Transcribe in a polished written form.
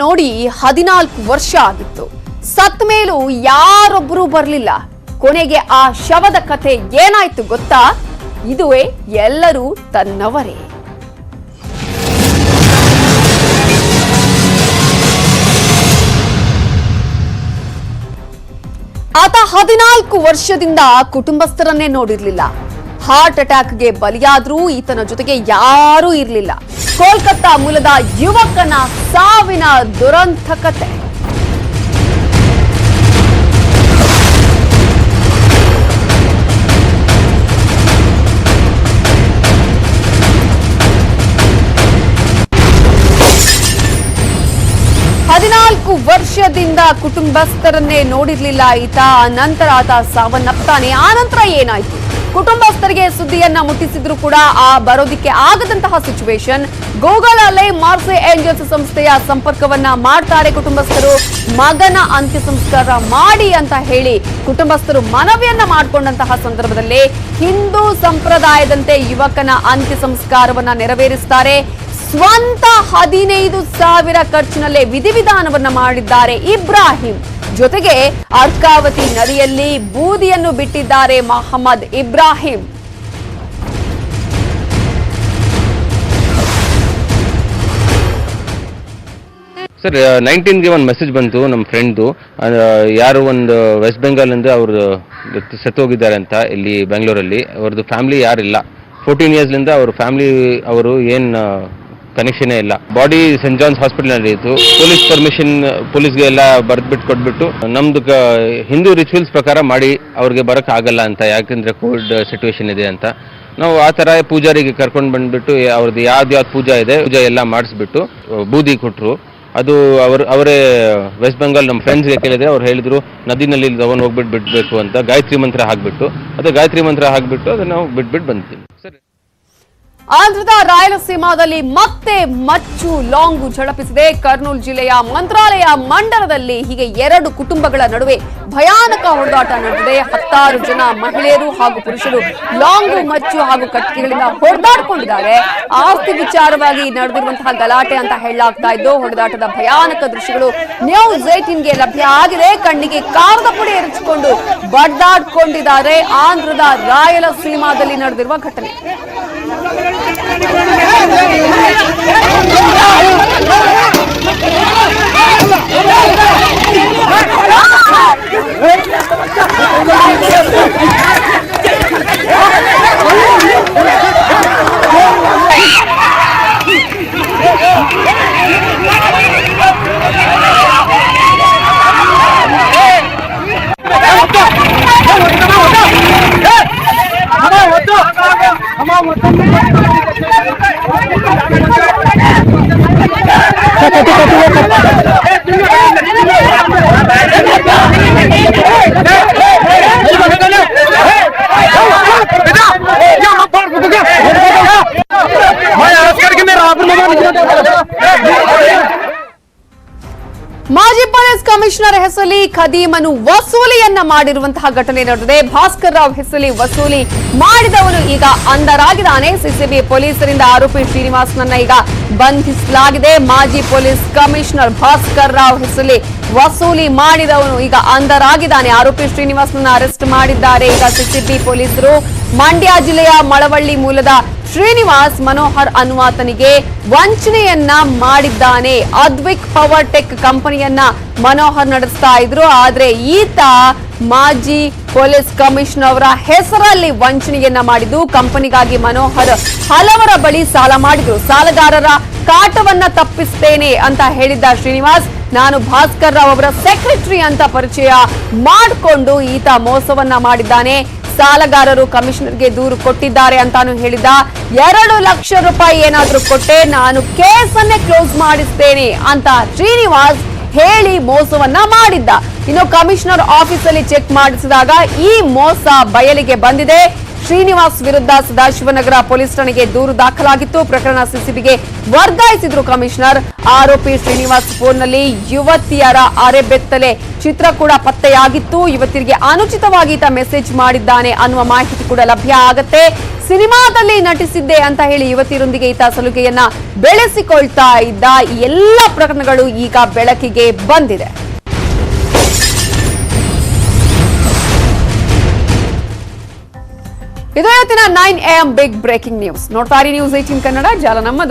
ನೋಡಿ 14 ವರ್ಷ ಆಗಿತ್ತು. ಸತ್ತ ಮೇಲೂ ಯಾರೊಬ್ಬರೂ ಬರಲಿಲ್ಲ. ಕೊನೆಗೆ ಆ ಶವದ ಕಥೆ ಏನಾಯ್ತು ಗೊತ್ತಾ? ಇದುವೇ ಎಲ್ಲರೂ ತನ್ನವರೇ. ಆತ 14 ವರ್ಷದಿಂದ ಕುಟುಂಬಸ್ಥರನ್ನೇ ನೋಡಿರ್ಲಿಲ್ಲ. ಹಾರ್ಟ್ ಅಟ್ಯಾಕ್ಗೆ ಬಲಿಯಾದ್ರೂ ಈತನ ಜೊತೆಗೆ ಯಾರೂ ಇರಲಿಲ್ಲ. ಕೋಲ್ಕತ್ತಾ ಮೂಲದ ಯುವಕನ ಸಾವಿನ ದುರಂತ ಕತೆ. ವರ್ಷದಿಂದ ಕುಟುಂಬಸ್ಥರನ್ನೇ ನೋಡಿರ್ಲಿಲ್ಲ ಈತ. ನಂತರ ಆತ ಸಾವನ್ನಪ್ತಾನೆ. ಆ ನಂತರ ಏನಾಯ್ತು? ಕುಟುಂಬಸ್ಥರಿಗೆ ಸುದ್ದಿಯನ್ನ ಮುಟ್ಟಿಸಿದ್ರು ಕೂಡ ಬರೋದಿಕ್ಕೆ ಆಗದಂತಹ ಸಿಚುವೇಶನ್. ಗೂಗಲ್ ಅಲ್ಲೇ ಮಾರ್ಸೆ ಏಂಜಲ್ಸ್ ಸಂಸ್ಥೆಯ ಸಂಪರ್ಕವನ್ನ ಮಾಡ್ತಾರೆ ಕುಟುಂಬಸ್ಥರು. ಮಗನ ಅಂತ್ಯ ಸಂಸ್ಕಾರ ಮಾಡಿ ಅಂತ ಹೇಳಿ ಕುಟುಂಬಸ್ಥರು ಮನವಿಯನ್ನ ಮಾಡಿಕೊಂಡಂತಹ ಸಂದರ್ಭದಲ್ಲಿ ಹಿಂದೂ ಸಂಪ್ರದಾಯದಂತೆ ಯುವಕನ ಅಂತ್ಯ ಸಂಸ್ಕಾರವನ್ನ ನೆರವೇರಿಸ್ತಾರೆ. ಸ್ವಂತ 15,000 ಖರ್ಚಿನಲ್ಲೇ ವಿಧಿವಿಧಾನವನ್ನ ಮಾಡಿದ್ದಾರೆ ಇಬ್ರಾಹಿಂ. ಜೊತೆಗೆ ಅರ್ಕಾವತಿ ನದಿಯಲ್ಲಿ ಬೂದಿಯನ್ನು ಬಿಟ್ಟಿದ್ದಾರೆ ಮೊಹಮ್ಮದ್ ಇಬ್ರಾಹಿಂ. ಸರ್ 19ಗೆ ಒಂದು ಮೆಸೇಜ್ ಬಂತು ನಮ್ಮ ಫ್ರೆಂಡ್ದು. ಯಾರು ಒಂದು ವೆಸ್ಟ್ ಬೆಂಗಾಲ್ ಇಂದ ಅವರು ಸತ್ತೋಗಿದ್ದಾರೆ ಅಂತ ಇಲ್ಲಿ ಬೆಂಗಳೂರಲ್ಲಿ. ಅವ್ರದ್ದು ಫ್ಯಾಮಿಲಿ ಯಾರಿಲ್ಲ. 14 ಇಯರ್ಸ್ಲಿಂದ ಅವ್ರ ಫ್ಯಾಮಿಲಿ ಅವರು ಏನು ಕನೆಕ್ಷನ್ ಇಲ್ಲ. ಬಾಡಿ ಸೆಂಟ್ ಜಾನ್ಸ್ ಹಾಸ್ಪಿಟಲ್ ನಲ್ಲಿ ಇತ್ತು. ಪೊಲೀಸ್ ಪರ್ಮಿಷನ್ ಪೊಲೀಸ್ಗೆ ಎಲ್ಲ ಬರ್ದ್ಬಿಟ್ಟು ಕೊಟ್ಬಿಟ್ಟು ನಮ್ದು ಹಿಂದೂ ರಿಚುವಲ್ಸ್ ಪ್ರಕಾರ ಮಾಡಿ ಅವ್ರಿಗೆ ಬರಕ್ ಆಗಲ್ಲ ಅಂತ, ಯಾಕಂದ್ರೆ ಕೋವಿಡ್ ಸಿಚುವೇಶನ್ ಇದೆ ಅಂತ. ನಾವು ಆ ತರ ಪೂಜಾರಿಗೆ ಕರ್ಕೊಂಡು ಬಂದ್ಬಿಟ್ಟು ಅವ್ರದ್ದು ಯಾವ್ದು ಪೂಜಾ ಇದೆ ಪೂಜಾ ಎಲ್ಲ ಮಾಡಿಸ್ಬಿಟ್ಟು ಬೂದಿ ಕೊಟ್ರು. ಅದು ಅವರೇ ವೆಸ್ಟ್ ಬೆಂಗಾಲ್ ನಮ್ಮ ಫ್ರೆಂಡ್ಸ್ಗೆ ಕೇಳಿದ್ರೆ ಅವ್ರು ಹೇಳಿದ್ರು ನದಿನಲ್ಲಿ ತಗೊಂಡು ಹೋಗ್ಬಿಟ್ಟು ಬಿಡ್ಬೇಕು ಅಂತ. ಗಾಯತ್ರಿ ಮಂತ್ರ ಹಾಕ್ಬಿಟ್ಟು ಅದೇ ಗಾಯತ್ರಿ ಮಂತ್ರ ಹಾಕ್ಬಿಟ್ಟು ಅದನ್ನ ನಾವು ಬಿಟ್ಬಿಟ್ಟು ಬಂದ್ತೀವಿ. ಸರಿ. ಆಂಧ್ರದ ರಾಯಲಸೀಮಾದಲ್ಲಿ ಮತ್ತೆ ಮಚ್ಚು ಲಾಂಗು ಝಳಪಿಸಿದೆ. ಕರ್ನೂಲ್ ಜಿಲ್ಲೆಯ ಮಂತ್ರಾಲಯ ಮಂಡಲದಲ್ಲಿ ಹೀಗೆ 2 ಕುಟುಂಬಗಳ ನಡುವೆ ಭಯಾನಕ ಹೊಡೆದಾಟ ನಡೆದಿದೆ. 10 ಜನ ಮಹಿಳೆಯರು ಹಾಗೂ ಪುರುಷರು ಲಾಂಗು, ಮಚ್ಚು ಹಾಗೂ ಕಟ್ಟಿಗೆಗಳಿಂದ ಹೊಡೆದಾಡಿಕೊಂಡಿದ್ದಾರೆ. ಆಸ್ತಿ ವಿಚಾರವಾಗಿ ನಡೆದಿರುವಂತಹ ಗಲಾಟೆ ಅಂತ ಹೇಳಲಾಗ್ತಾ ಇದ್ದು ಹೊಡೆದಾಟದ ಭಯಾನಕ ದೃಶ್ಯಗಳು ನ್ಯೂಸ್ 18ಗೆ ಲಭ್ಯ ಆಗಿದೆ. ಕಣ್ಣಿಗೆ ಕಾರದ ಪುಡಿ ಎರಚಿಕೊಂಡು ಬಡ್ದಾಡ್ಕೊಂಡಿದ್ದಾರೆ. ಆಂಧ್ರದ ರಾಯಲಸೀಮಾದಲ್ಲಿ ನಡೆದಿರುವ ಘಟನೆ. ಮಾಜಿ ಪೊಲೀಸ್ ಕಮಿಷನರ್ ಹೆಸರಲ್ಲಿ ಖದೀಮನು ವಸೂಲಿಯನ್ನ ಮಾಡಿರುವಂತಹ ಘಟನೆ ನಡೆದಿದೆ. ಭಾಸ್ಕರ್ ರಾವ್ ಹೆಸರಲ್ಲಿ ವಸೂಲಿ ಮಾಡಿದವನು ಈಗ ಅಂಧರಾಗಿದ್ದಾನೆ. ಸಿಸಿಬಿ ಪೊಲೀಸರಿಂದ ಆರೋಪಿ ಶ್ರೀನಿವಾಸ್ನನ್ನ ಈಗ ಬಂಧಿಸಲಾಗಿದೆ. ಮಾಜಿ ಪೊಲೀಸ್ ಕಮಿಷನರ್ ಭಾಸ್ಕರ್ ರಾವ್ ಹೆಸರಲ್ಲಿ ವಸೂಲಿ ಮಾಡಿದವನು ಈಗ ಅಂಧರಾಗಿದ್ದಾನೆ. ಆರೋಪಿ ಶ್ರೀನಿವಾಸ್ನನ್ನ ಅರೆಸ್ಟ್ ಮಾಡಿದ್ದಾರೆ ಈಗ ಸಿಸಿಬಿ ಪೊಲೀಸರು. ಮಂಡ್ಯ ಜಿಲ್ಲೆಯ ಮಳವಳ್ಳಿ ಮೂಲದ ಶ್ರೀನಿವಾಸ್ ಮನೋಹರ್ ಅನ್ನುವಾತನಿಗೆ ವಂಚನೆಯನ್ನ ಮಾಡಿದ್ದಾನೆ. ಅದ್ವಿಕ್ ಪವರ್ ಟೆಕ್ ಕಂಪನಿಯನ್ನ ಮನೋಹರ್ ನಡೆಸ್ತಾ ಇದ್ರು. ಆದ್ರೆ ಈತ ಮಾಜಿ ಪೊಲೀಸ್ ಕಮಿಷನರ್ ಅವರ ಹೆಸರಲ್ಲಿ ವಂಚನೆಯನ್ನ ಮಾಡಿದ್ದು. ಕಂಪನಿಗಾಗಿ ಮನೋಹರ್ ಹಲವರ ಬಳಿ ಸಾಲ ಮಾಡಿದ್ರು. ಸಾಲಗಾರರ ಕಾಟವನ್ನ ತಪ್ಪಿಸ್ತೇನೆ ಅಂತ ಹೇಳಿದ್ದ ಶ್ರೀನಿವಾಸ್, ನಾನು ಭಾಸ್ಕರ್ ರಾವ್ ಅವರ ಸೆಕ್ರೆಟರಿ ಅಂತ ಪರಿಚಯ ಮಾಡಿಕೊಂಡು ಈತ ಮೋಸವನ್ನ ಮಾಡಿದ್ದಾನೆ. ಸಾಲಗಾರರು ಕಮಿಷನರ್ಗೆ ದೂರು ಕೊಟ್ಟಿದ್ದಾರೆ ಅಂತಾನು ಹೇಳಿದ್ದ. 2 ಲಕ್ಷ ರೂಪಾಯಿ ಏನಾದ್ರೂ ಕೊಟ್ಟೆ ನಾನು ಕೇಸನ್ನೇ ಕ್ಲೋಸ್ ಮಾಡಿಸ್ತೇನೆ ಅಂತ ಶ್ರೀನಿವಾಸ್ ಹೇಳಿ ಮೋಸವನ್ನ ಮಾಡಿದ್ದ. ಇನ್ನು ಕಮಿಷನರ್ ಆಫೀಸಲ್ಲಿ ಚೆಕ್ ಮಾಡಿಸಿದಾಗ ಈ ಮೋಸ ಬಯಲಿಗೆ ಬಂದಿದೆ. ಶ್ರೀನಿವಾಸ್ ವಿರುದ್ಧ ಸದಾಶಿವನಗರ ಪೊಲೀಸ್ ಠಾಣೆಗೆ ದೂರು ದಾಖಲಾಗಿತ್ತು. ಪ್ರಕರಣ ಸಿಸಿಬಿಗೆ ವರ್ಗಾಯಿಸಿದ್ರು ಕಮಿಷನರ್. ಆರೋಪಿ ಶ್ರೀನಿವಾಸ್ ಫೋನ್ನಲ್ಲಿ ಯುವತಿಯರ ಅರೆಬೆತ್ತಲೆ ಚಿತ್ರ ಕೂಡ ಪತ್ತೆಯಾಗಿತ್ತು. ಯುವತಿಯರಿಗೆ ಅನುಚಿತವಾಗಿ ಈತ ಮೆಸೇಜ್ ಮಾಡಿದ್ದಾನೆ ಅನ್ನುವ ಮಾಹಿತಿ ಕೂಡ ಲಭ್ಯ ಆಗತ್ತೆ. ಸಿನಿಮಾದಲ್ಲಿ ನಟಿಸಿದ್ದೆ ಅಂತ ಹೇಳಿ ಯುವತಿಯರೊಂದಿಗೆ ಈತ ಸಲುಗೆಯನ್ನ ಬೆಳೆಸಿಕೊಳ್ತಾ ಇದ್ದ. ಈ ಎಲ್ಲ ಪ್ರಕರಣಗಳು ಈಗ ಬೆಳಕಿಗೆ ಬಂದಿದೆ. ಇದು ಇವತ್ತಿನ 9 AM ಬಿಗ್ ಬ್ರೇಕಿಂಗ್ ನ್ಯೂಸ್. ನೋಡ್ತಾ ಇರಿ ನ್ಯೂಸ್ 18 ಕನ್ನಡ, ಜಾಲ ನಮ್ಮದು.